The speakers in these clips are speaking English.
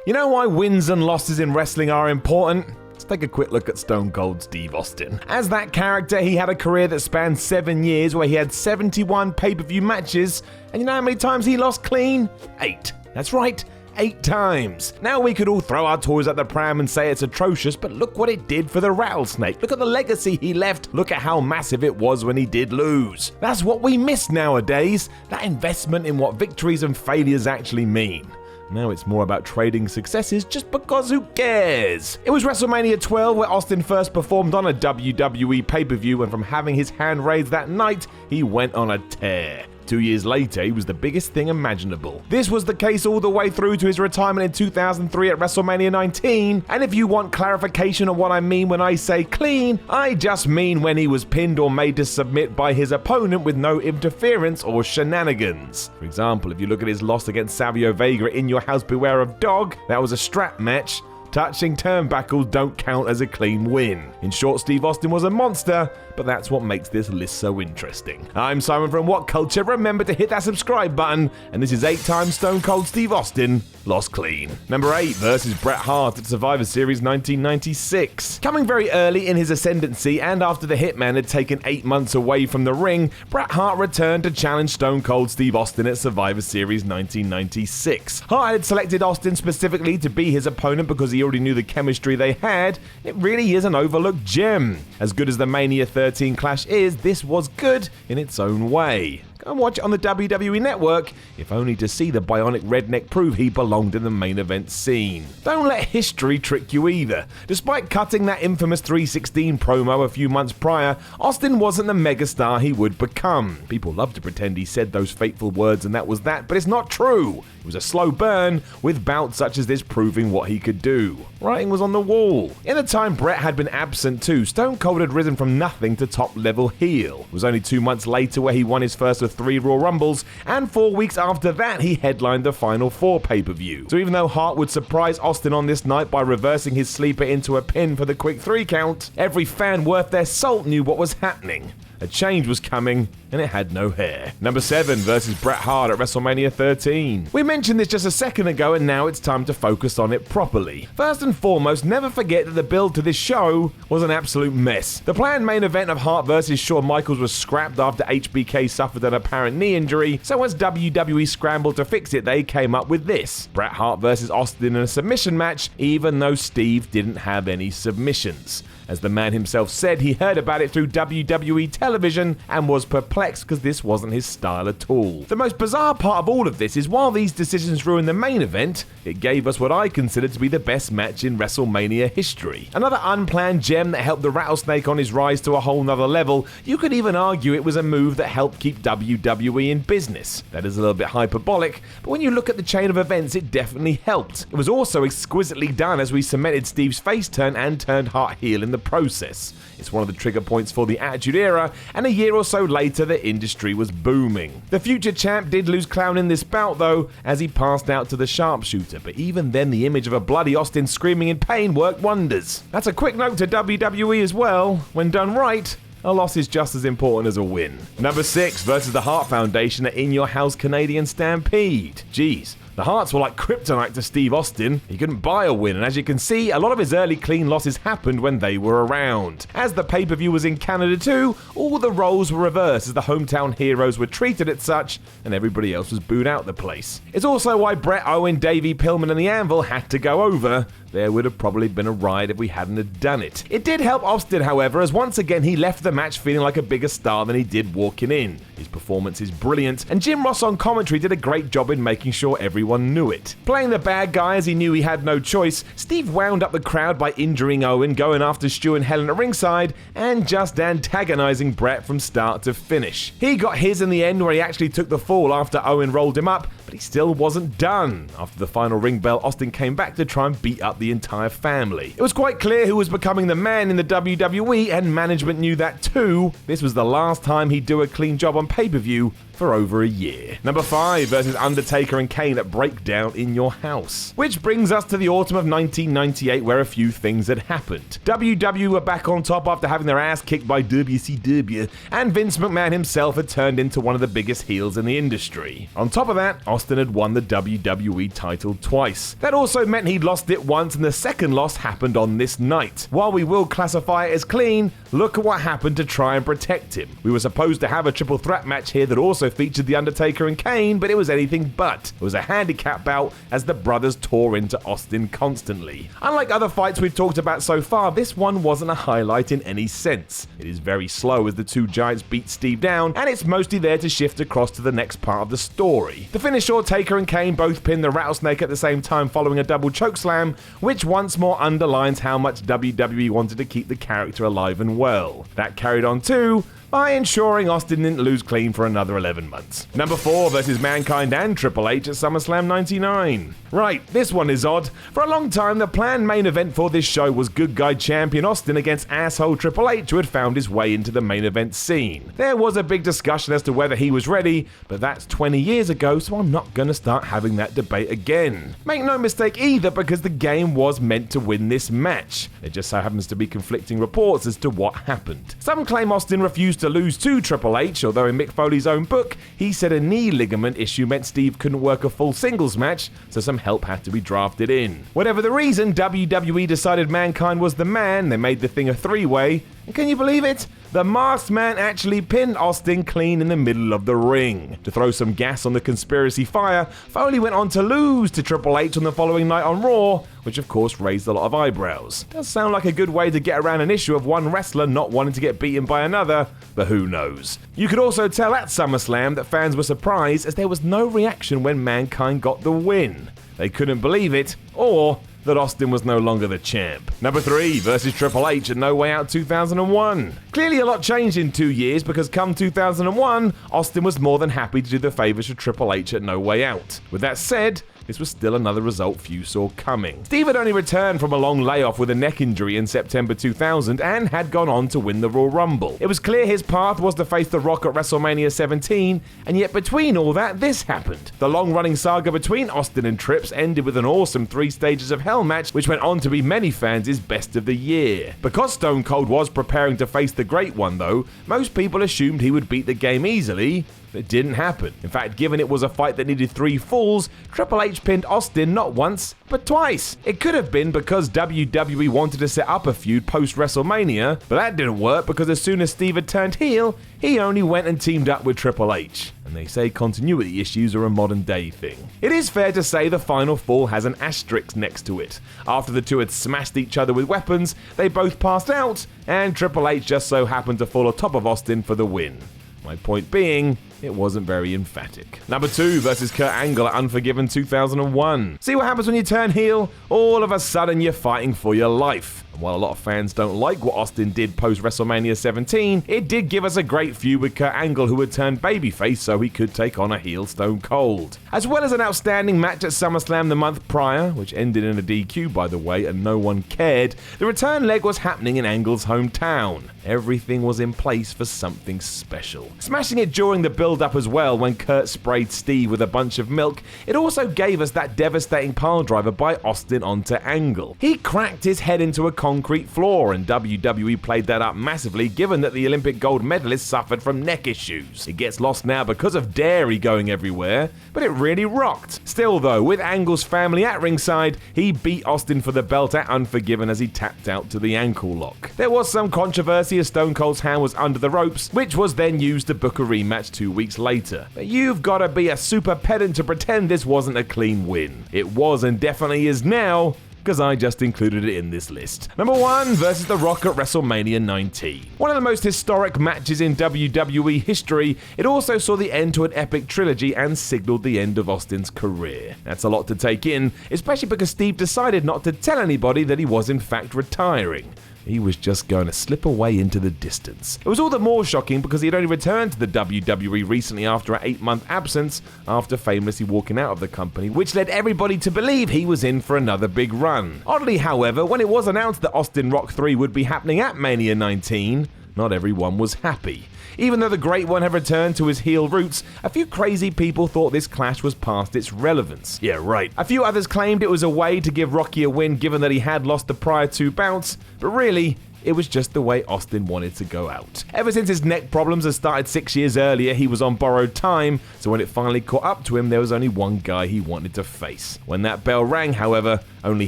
You know why wins and losses in wrestling are important? Let's take a quick look at Stone Cold Steve Austin. As that character, he had a career that spanned 7 years where he had 71 pay-per-view matches, and you know how many times he lost clean? 8. That's right. 8 times. Now we could all throw our toys at the pram and say it's atrocious, but look what it did for the rattlesnake. Look at the legacy he left. Look at how massive it was when he did lose. That's what we miss nowadays, that investment in what victories and failures actually mean. Now it's more about trading successes just because who cares? It was WrestleMania 12 where Austin first performed on a WWE pay-per-view, and from having his hand raised that night, he went on a tear. 2 years later, he was the biggest thing imaginable. This was the case all the way through to his retirement in 2003 at WrestleMania 19, and if you want clarification on what I mean when I say clean, I just mean when he was pinned or made to submit by his opponent with no interference or shenanigans. For example, if you look at his loss against Savio Vega in Your House Beware of Dog, that was a strap match. Touching turnbuckles don't count as a clean win. In short, Steve Austin was a monster, but that's what makes this list so interesting. I'm Simon from WhatCulture. Remember to hit that subscribe button, and this is 8-time Stone Cold Steve Austin lost clean. Number 8 versus Bret Hart at Survivor Series 1996. Coming very early in his ascendancy, and after the Hitman had taken 8 months away from the ring, Bret Hart returned to challenge Stone Cold Steve Austin at Survivor Series 1996. Hart had selected Austin specifically to be his opponent because he already knew the chemistry they had. It really is an overlooked gem. As good as the Mania 13 clash is, this was good in its own way. Go and watch it on the WWE Network, if only to see the bionic redneck prove he belonged in the main event scene. Don't let history trick you either. Despite cutting that infamous 316 promo a few months prior, Austin wasn't the megastar he would become. People love to pretend he said those fateful words and that was that, but it's not true. It was a slow burn, with bouts such as this proving what he could do. Writing was on the wall. In the time Bret had been absent too, Stone Cold had risen from nothing to top-level heel. It was only 2 months later where he won his first of 3 Royal Rumbles, and 4 weeks after that he headlined the Final 4 pay-per-view. So even though Hart would surprise Austin on this night by reversing his sleeper into a pin for the quick 3 count, every fan worth their salt knew what was happening. A change was coming, and it had no hair. Number 7 versus Bret Hart at WrestleMania 13. We mentioned this just a second ago, and now it's time to focus on it properly. First and foremost, never forget that the build to this show was an absolute mess. The planned main event of Hart versus Shawn Michaels was scrapped after HBK suffered an apparent knee injury, so as WWE scrambled to fix it, they came up with this. Bret Hart versus Austin in a submission match, even though Steve didn't have any submissions. As the man himself said, he heard about it through WWE television and was perplexed because this wasn't his style at all. The most bizarre part of all of this is while these decisions ruined the main event, it gave us what I consider to be the best match in WrestleMania history. Another unplanned gem that helped the Rattlesnake on his rise to a whole nother level. You could even argue it was a move that helped keep WWE in business. That is a little bit hyperbolic, but when you look at the chain of events, it definitely helped. It was also exquisitely done as we cemented Steve's face turn and turned Hart heel in the process. It's one of the trigger points for the Attitude Era, and a year or so later the industry was booming. The future champ did lose clown in this bout though, as he passed out to the sharpshooter, but even then the image of a bloody Austin screaming in pain worked wonders. That's a quick note to WWE as well. When done right, a loss is just as important as a win. Number 6 versus the Hart Foundation at In Your House Canadian Stampede. Jeez. The Harts were like kryptonite to Steve Austin. He couldn't buy a win, and as you can see, a lot of his early clean losses happened when they were around. As the pay-per-view was in Canada too, all the roles were reversed as the hometown heroes were treated as such, and everybody else was booed out the place. It's also why Bret, Owen, Davey, Pillman and the Anvil had to go over. There would have probably been a riot if we hadn't have done it. It did help Austin, however, as once again he left the match feeling like a bigger star than he did walking in. His performance is brilliant, and Jim Ross on commentary did a great job in making sure everyone knew it. Playing the bad guy as he knew he had no choice, Steve wound up the crowd by injuring Owen, going after Stu and Helen at ringside, and just antagonizing Bret from start to finish. He got his in the end where he actually took the fall after Owen rolled him up, but he still wasn't done. After the final ring bell, Austin came back to try and beat up the entire family. It was quite clear who was becoming the man in the WWE, and management knew that too. This was the last time he'd do a clean job on pay-per-view for over a year. Number 5 versus Undertaker and Kane at Breakdown in Your House. Which brings us to the autumn of 1998, where a few things had happened. WWE were back on top after having their ass kicked by WCW, and Vince McMahon himself had turned into one of the biggest heels in the industry. On top of that, Austin had won the WWE title twice. That also meant he'd lost it once, and the second loss happened on this night. While we will classify it as clean, look at what happened to try and protect him. We were supposed to have a triple threat match here that also featured The Undertaker and Kane, but it was anything but. It was a handicap bout as the brothers tore into Austin constantly. Unlike other fights we've talked about so far, this one wasn't a highlight in any sense. It is very slow as the two giants beat Steve down, and it's mostly there to shift across to the next part of the story. The finish saw Taker and Kane both pin the Rattlesnake at the same time following a double chokeslam, which once more underlines how much WWE wanted to keep the character alive and well. That carried on too, by ensuring Austin didn't lose clean for another 11 months. Number 4 versus Mankind and Triple H at SummerSlam 99. Right, this one is odd. For a long time, the planned main event for this show was good guy champion Austin against asshole Triple H, who had found his way into the main event scene. There was a big discussion as to whether he was ready, but that's 20 years ago, so I'm not gonna start having that debate again. Make no mistake either, because the game was meant to win this match. It just so happens to be conflicting reports as to what happened. Some claim Austin refused to lose to Triple H, although in Mick Foley's own book, he said a knee ligament issue meant Steve couldn't work a full singles match, so some help had to be drafted in. Whatever the reason, WWE decided Mankind was the man. They made the thing a three-way, and can you believe it? The Masked Man actually pinned Austin clean in the middle of the ring. To throw some gas on the conspiracy fire, Foley went on to lose to Triple H on the following night on Raw, which of course raised a lot of eyebrows. Does sound like a good way to get around an issue of one wrestler not wanting to get beaten by another, but who knows. You could also tell at SummerSlam that fans were surprised as there was no reaction when Mankind got the win. They couldn't believe it, or that Austin was no longer the champ. Number 3 versus Triple H at No Way Out 2001. Clearly a lot changed in 2 years, because come 2001, Austin was more than happy to do the favors for Triple H at No Way Out. With that said, this was still another result few saw coming. Steve had only returned from a long layoff with a neck injury in September 2000 and had gone on to win the Royal Rumble. It was clear his path was to face The Rock at WrestleMania 17, and yet between all that, this happened. The long-running saga between Austin and Trips ended with an awesome 3 Stages of Hell match, which went on to be many fans' best of the year. Because Stone Cold was preparing to face the Great One though, most people assumed he would beat the game easily, but it didn't happen. In fact, given it was a fight that needed 3 falls, Triple H pinned Austin not once, but twice. It could have been because WWE wanted to set up a feud post-WrestleMania, but that didn't work because as soon as Steve had turned heel, he only went and teamed up with Triple H. And they say continuity issues are a modern day thing. It is fair to say the final fall has an asterisk next to it. After the two had smashed each other with weapons, they both passed out, and Triple H just so happened to fall on top of Austin for the win. My point being, it wasn't very emphatic. Number 2 versus Kurt Angle at Unforgiven 2001. See what happens when you turn heel? All of a sudden you're fighting for your life. And while a lot of fans don't like what Austin did post WrestleMania 17, it did give us a great feud with Kurt Angle, who had turned babyface so he could take on a heel Stone Cold. As well as an outstanding match at SummerSlam the month prior, which ended in a DQ by the way, and no one cared, the return leg was happening in Angle's hometown. Everything was in place for something special. Smashing it during the build-up as well when Kurt sprayed Steve with a bunch of milk, it also gave us that devastating piledriver by Austin onto Angle. He cracked his head into a concrete floor, and WWE played that up massively given that the Olympic gold medalist suffered from neck issues. It gets lost now because of dairy going everywhere, but it really rocked. Still though, with Angle's family at ringside, he beat Austin for the belt at Unforgiven as he tapped out to the ankle lock. There was some controversy as Stone Cold's hand was under the ropes, which was then used to book a rematch 2 weeks later. But you've got to be a super pedant to pretend this wasn't a clean win. It was and definitely is now, because I just included it in this list. Number 1 versus The Rock at WrestleMania 19. One of the most historic matches in WWE history, it also saw the end to an epic trilogy and signaled the end of Austin's career. That's a lot to take in, especially because Steve decided not to tell anybody that he was in fact retiring. He was just going to slip away into the distance. It was all the more shocking because he had only returned to the WWE recently after an 8-month absence after famously walking out of the company, which led everybody to believe he was in for another big run. Oddly, however, when it was announced that Austin Rock 3 would be happening at Mania 19, not everyone was happy. Even though the Great One had returned to his heel roots, a few crazy people thought this clash was past its relevance. Yeah, right. A few others claimed it was a way to give Rocky a win given that he had lost the prior 2 bouts, but really, it was just the way Austin wanted to go out. Ever since his neck problems had started 6 years earlier, he was on borrowed time, so when it finally caught up to him, there was only one guy he wanted to face. When that bell rang, however, only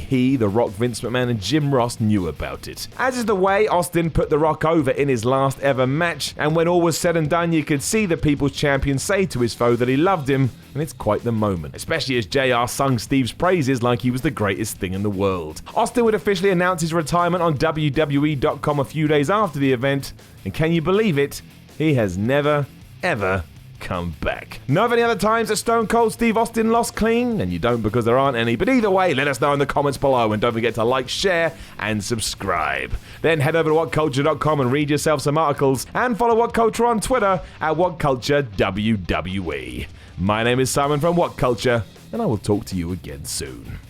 he, The Rock, Vince McMahon, and Jim Ross knew about it. As is the way, Austin put The Rock over in his last ever match, and when all was said and done, you could see the People's Champion say to his foe that he loved him, and it's quite the moment, especially as JR sung Steve's praises like he was the greatest thing in the world. Austin would officially announce his retirement on WWE.com a few days after the event, and can you believe it? He has never, ever come back. Know of any other times that Stone Cold Steve Austin lost clean? And you don't because there aren't any, but either way, let us know in the comments below, and don't forget to like, share, and subscribe. Then head over to WhatCulture.com and read yourself some articles, and follow WhatCulture on Twitter at WhatCultureWWE. My name is Simon from WhatCulture, and I will talk to you again soon.